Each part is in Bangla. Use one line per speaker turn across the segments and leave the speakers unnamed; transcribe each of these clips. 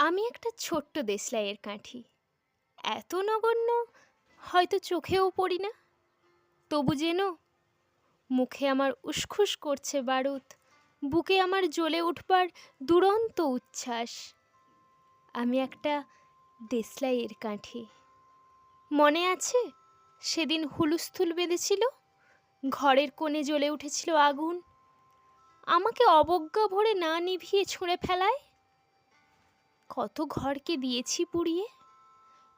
আমি একটা ছোট্ট দেশলাইয়ের কাঠি, এত নগণ্য হয়তো চোখেও পড়ি না। তবু যেন মুখে আমার উসখুস করছে বারুদ, বুকে আমার জ্বলে উঠবার দুরন্ত উচ্ছ্বাস। আমি একটা দেশলাইয়ের কাঠি। মনে আছে সেদিন হুলুস্থুল বেঁধেছিল, ঘরের কোণে জ্বলে উঠেছিল আগুন, আমাকে অবজ্ঞা ভরে না নিভিয়ে ছুঁড়ে ফেলায়। কত ঘরকে দিয়েছি পুড়িয়ে,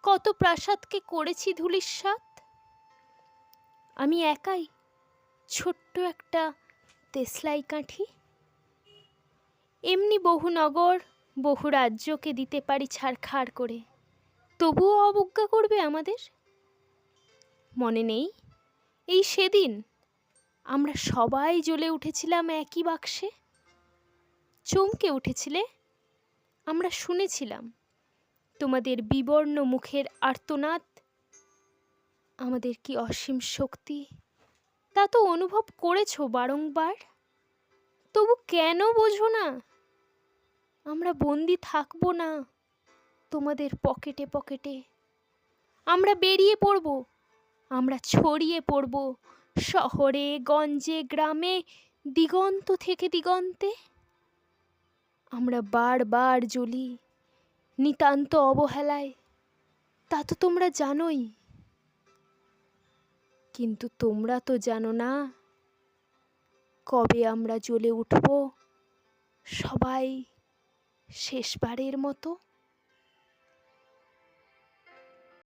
কত প্রাসাদকে করেছি ধূলিসাৎ। আমি একাই ছোট্ট একটা দেশলাই কাঠি। এমনি বহু নগর, বহু রাজ্যকে দিতে পারি ছারখার করে, তবুও অবজ্ঞা করবে আমাদের। মনে নেই এই সেদিন আমরা সবাই জ্বলে উঠেছিলাম একই বাক্সে? চমকে উঠেছিলে, আমরা শুনেছিলাম তোমাদের বিবর্ণ মুখের আর্তনাদ। আমাদের কি অসীম শক্তি তা তো অনুভব করেছ বারংবার। তবু কেন বোঝো না আমরা বন্দি থাকবো না তোমাদের পকেটে পকেটে। আমরা বেরিয়ে পড়ব, আমরা ছড়িয়ে পড়ব শহরে গঞ্জে গ্রামে, দিগন্ত থেকে দিগন্তে। আমরা বারবার জ্বলি নিতান্ত অবহেলায়, তা তো তোমরা জানোই। কিন্তু তোমরা তো জানো না কবে আমরা জ্বলে উঠব সবাই শেষবারের মতো।